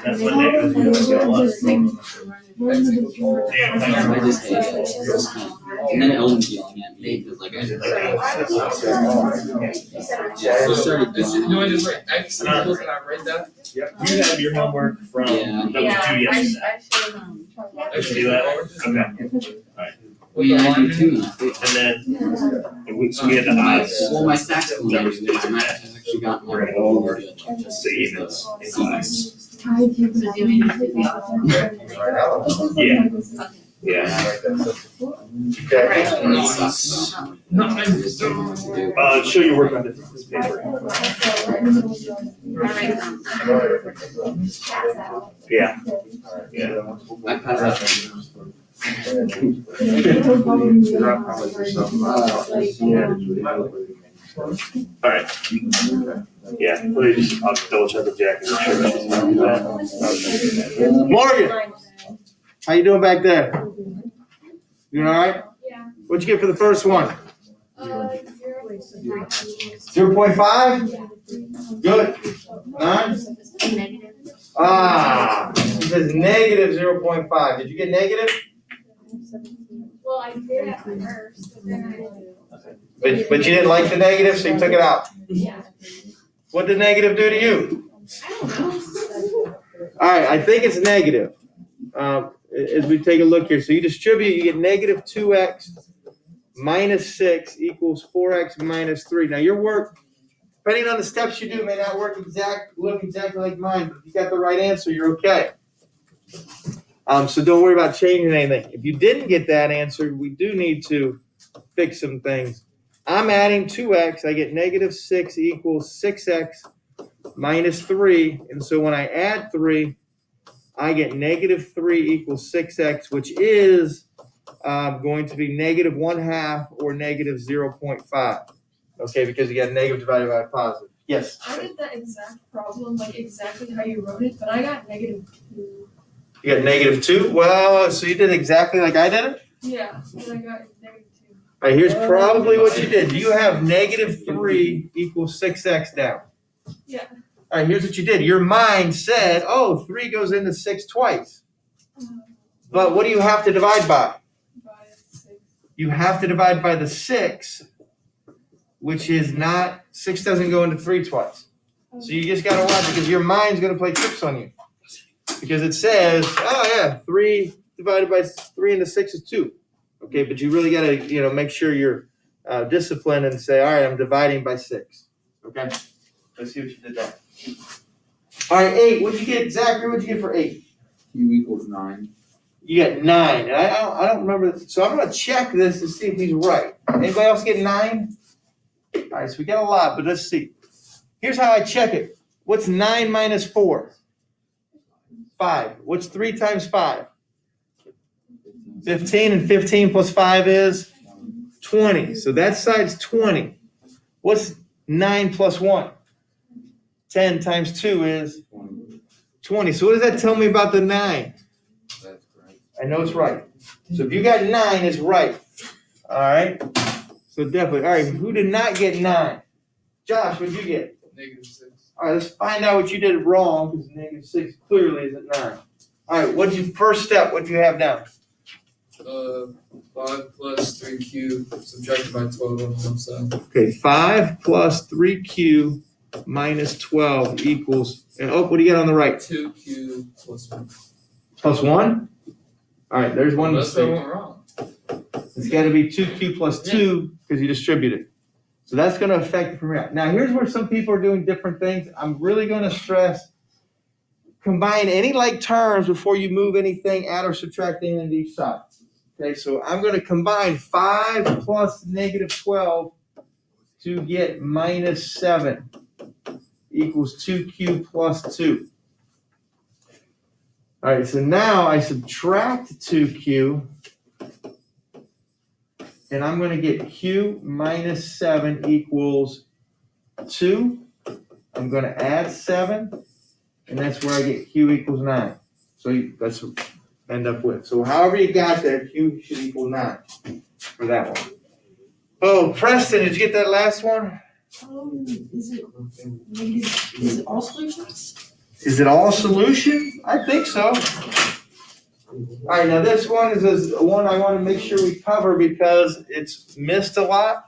That's what negatives I just hate it. And then Ellen's yelling at me because like I started Do I just write X and I write that? Yep. You have your homework from number 2 yesterday. I should do that. Okay. Alright. I do too. And then so we had the odds. Well, my saxophone is I actually got We're gonna go over C and class. Yeah. Yeah. Show your work on this paper. Yeah. Yeah. I passed out. All right. Yeah, please. I'll double check with Jack and make sure. Morgan, how you doing back there? You all right? Yeah. What'd you get for the first one? 0.5? Good. 9? Ah, it says negative 0.5. Did you get negative? Well, I did at first, but then But you didn't like the negative, so you took it out. yeah. What did negative do to you? I don't know. All right, I think it's negative. As we take a look here, so you distribute, you get negative 2x minus 6 equals 4x minus 3. Now your work, depending on the steps you do, may not look exactly like mine, but if you got the right answer, you're okay. So don't worry about changing anything. If you didn't get that answer, we do need to fix some things. I'm adding 2x. I get negative 6 equals 6x minus 3. And so when I add 3, I get negative 3 equals 6x, which is going to be negative 1/2 or negative 0.5. Okay, because you got negative divided by a positive. Yes? I did that exact problem, like exactly how you wrote it, but I got -2. You got negative 2? Well, so you did exactly like I did it? Yeah, and I got -2. All right, here's probably what you did. Do you have negative 3 equals 6x down? Yeah. All right, here's what you did. Your mind said, oh, 3 goes into 6 twice. But what do you have to divide by? By 6. You have to divide by the 6, which is not, 6 doesn't go into 3 twice. So you just got to watch it because your mind's going to play tricks on you. Because it says, oh yeah, 3 divided by 3 into 6 is 2. Okay, but you really got to, make sure you're disciplined and say, all right, I'm dividing by 6. Okay, let's see what you did there. All right, 8. What'd you get, Zachary? What'd you get for 8? Q equals 9. You got 9. And I don't remember. So I'm going to check this to see if he's right. Anybody else get 9? All right, so we got a lot, but let's see. Here's how I check it. What's 9 minus 4? 5. What's 3 times 5? 15, and 15 plus 5 is 20. So that side's 20. What's 9 plus 1? 10 times 2 is 20. So what does that tell me about the 9? That's right. I know it's right. So if you got 9, it's right. All right? So definitely. All right, who did not get 9? Josh, what did you get? -6. All right, let's find out what you did wrong, because -6 clearly isn't 9. All right, what'd you, first step, what'd you have down? 5 plus 3q subtracted by 12 on one side. Okay, 5 plus 3q minus 12 equals, and what do you get on the right? 2q plus 1. Plus 1? All right, there's one Unless I mistake. went wrong. It's got to be 2q plus 2 because you distribute it. So that's going to affect it from here. Now, here's where some people are doing different things. I'm really going to stress combine any like terms before you move anything, add or subtract anything to each side. Okay, so I'm going to combine 5 plus negative 12 to get minus 7 equals 2q plus 2. All right, so now I subtract 2q, and I'm going to get q minus 7 equals 2. I'm going to add 7, and that's where I get q equals 9. So that's what I end up with. So however you got there, q should equal 9 for that one. Oh, Preston, did you get that last one? Is it negative, is it all solutions? Is it all solution? I think so. All right, now this one is one I want to make sure we cover because it's missed a lot.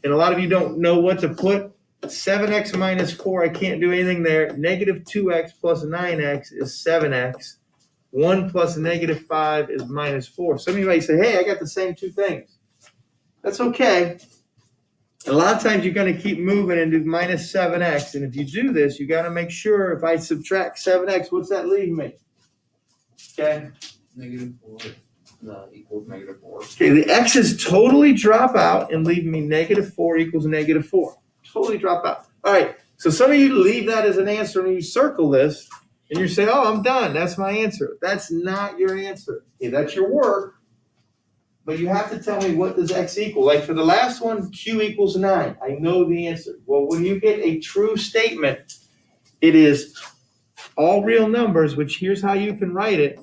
And a lot of you don't know what to put. 7x minus 4, I can't do anything there. Negative 2x plus 9x is 7x. 1 plus negative 5 is minus 4. Some of you might say, hey, I got the same two things. That's okay. A lot of times you're going to keep moving and do minus 7x. And if you do this, you got to make sure if I subtract 7x, what's that leave me? Okay. -4 equals -4. Okay, the x's totally drop out and leave me -4 equals -4. Totally drop out. All right, so some of you leave that as an answer and you circle this and you say, oh, I'm done. That's my answer. That's not your answer. Okay, that's your work. But you have to tell me what does x equal. Like for the last one, q equals 9. I know the answer. Well, when you get a true statement, it is all real numbers, which here's how you can write it.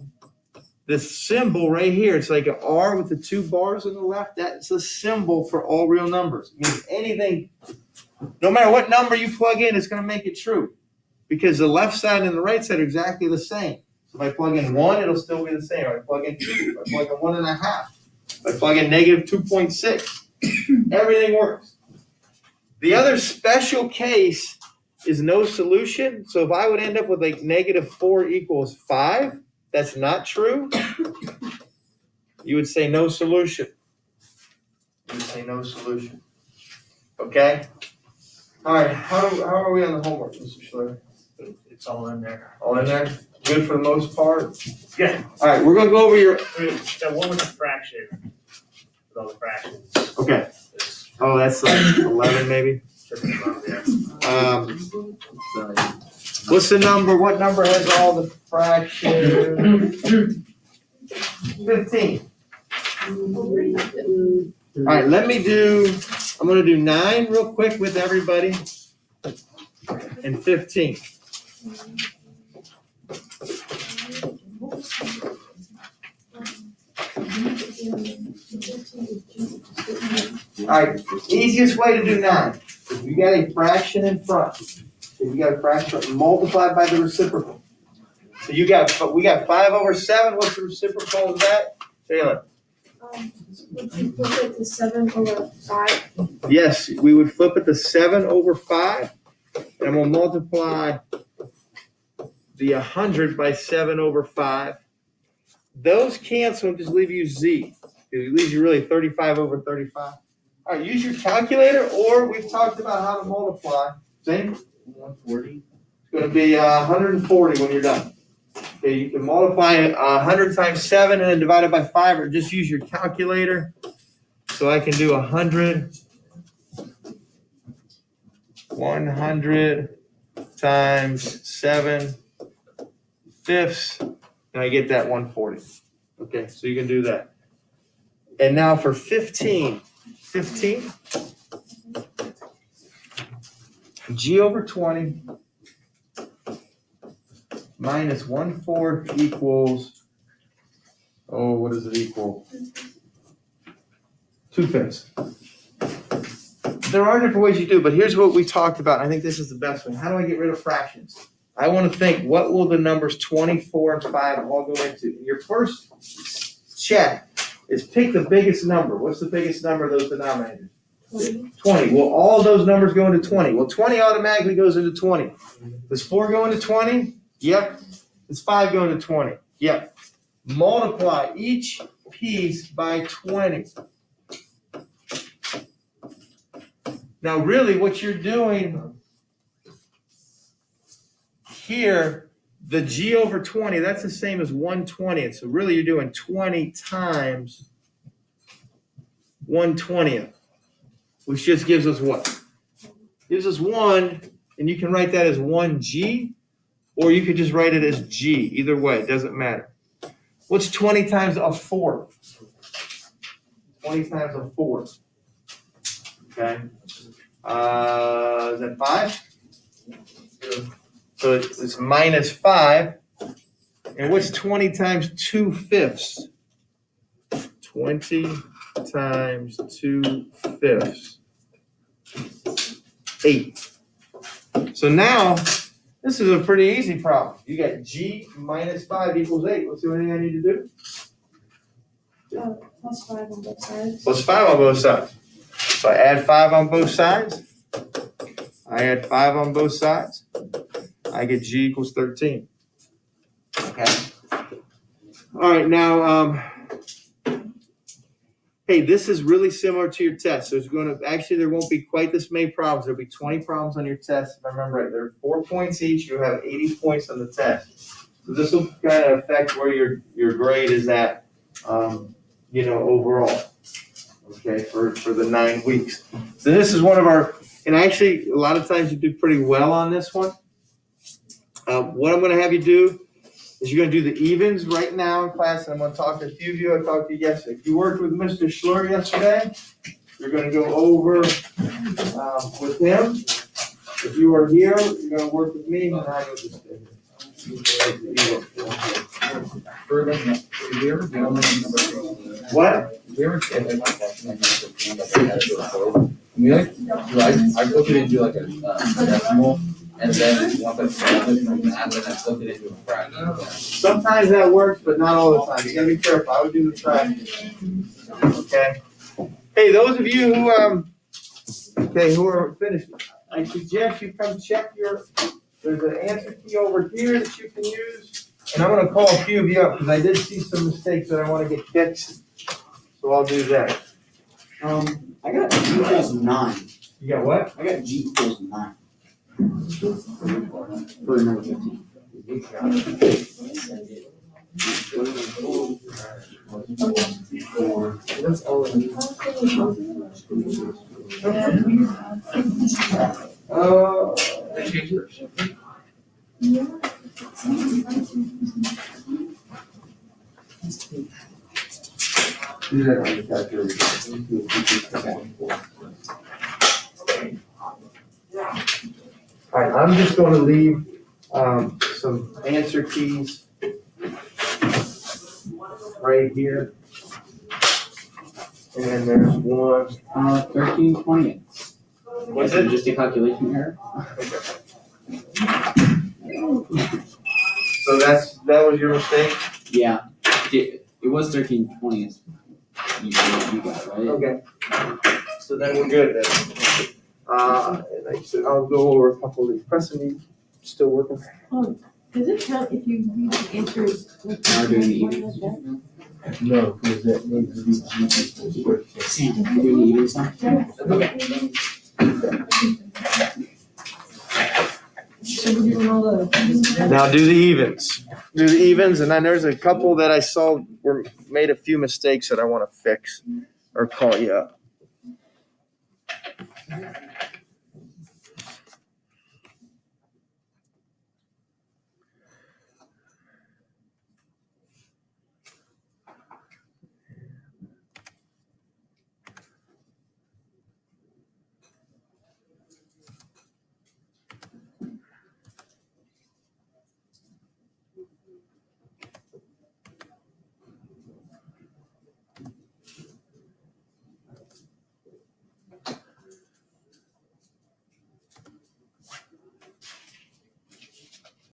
This symbol right here, it's like an R with the two bars on the left. That's a symbol for all real numbers. It means anything, no matter what number you plug in, it's going to make it true. Because the left side and the right side are exactly the same. So if I plug in 1, it'll still be the same. If I plug in 2, if I plug in 1.5, if I plug in -2.6, everything works. The other special case is no solution. So if I would end up with like -4 equals 5, that's not true. You would say no solution. You would say no solution. Okay? All right, how are we on the homework, Mr. Schler? It's all in there. All in there? Good for the most part? Yeah. All right, we're going to go over your. That one with the fraction, with all the fractions. Okay. Is Oh, that's like 11 maybe. tripping them up there. What's the number? What number has all the fractions? 15. All right, I'm going to do 9 real quick with everybody. And 15. All right, easiest way to do 9. If you got a fraction in front, multiply by the reciprocal. So we got 5/7. What's the reciprocal of that? Taylor? Would you flip it to 7/5? Yes, we would flip it to 7/5. And I'm going to multiply the 100 by 7/5. Those cancel and just leave you z. It leaves you really 35/35. All right, use your calculator, or we've talked about how to multiply. Same? 140. It's going to be 140 when you're done. Okay, you can multiply 100 times 7 and then divide it by 5, or just use your calculator. So I can do 100 times 7/5, and I get that 140. Okay, so you can do that. And now for 15, g over 20 minus 1/4 equals, what does it equal? 2/5. There are different ways you do, but here's what we talked about. I think this is the best one. How do I get rid of fractions? I want to think, what will the numbers 24 and 5 all go into? Your first check is pick the biggest number. What's the biggest number of those denominators? 20. Well, all those numbers go into 20. Well, 20 automatically goes into 20. Does 4 go into 20? Yep. Does 5 go into 20? Yep. Multiply each piece by 20. Now, really, what you're doing here, the g over 20, that's the same as 1/20th. So really, you're doing 20 times 1/20th, which just gives us what? Gives us 1, and you can write that as 1g, or you could just write it as g. Either way, it doesn't matter. What's 20 times a 4? 20 times a 4. Okay. Is that 5? So it's minus 5. And what's 20 times 2/5? 20 times 2/5. 8. So now, this is a pretty easy problem. You got G minus 5 equals 8. What's the only thing I need to do? Plus 5 on both sides. Plus 5 on both sides. So I add 5 on both sides. I add 5 on both sides. I get G equals 13. Okay. All right, now, hey, this is really similar to your test. So it's going to, actually, there won't be quite this many problems. There'll be 20 problems on your test. If I remember right, there are 4 points each. You have 80 points on the test. So this will kind of affect where your grade is at, overall. Okay, for the 9 weeks. So this is one of our, and actually, a lot of times you do pretty well on this one. What I'm going to have you do is you're going to do the evens right now in class, and I'm going to talk to a few of you. I talked to you yesterday. If you worked with Mr. Schlur yesterday, you're going to go over with him. If you are here, you're going to work with me, and I will just stay here. What? I took it into like a decimal, and then once I solved it from that, then I took it into a fraction. Sometimes that works, but not all the time. You gotta be careful. I would do the fraction. Okay. Hey, those of you who are finished, I suggest you come check there's an answer key over here that you can use. And I'm gonna call a few of you up because I did see some mistakes that I want to get fixed. So I'll do that. I got G equals 9. You got what? I got G equals 9. For number 15. That's all I need. Do that on the calculator. All right, I'm just going to leave some answer keys right here. And there's one. 13/20. What's Is it it? just a calculation error? So that was your mistake? Yeah. It was 13/20. You got it, right? Okay. So then we're good then. And like I said, I'll go over a couple of these. Preston, still working? Does it count if you read the answers? Now doing the evens. No, because that needs to be G equals 13. Sam, you doing the evens now? So we're doing all the. Now do the evens. Do the evens, and then there's a couple that I saw made a few mistakes that I want to fix or call you up.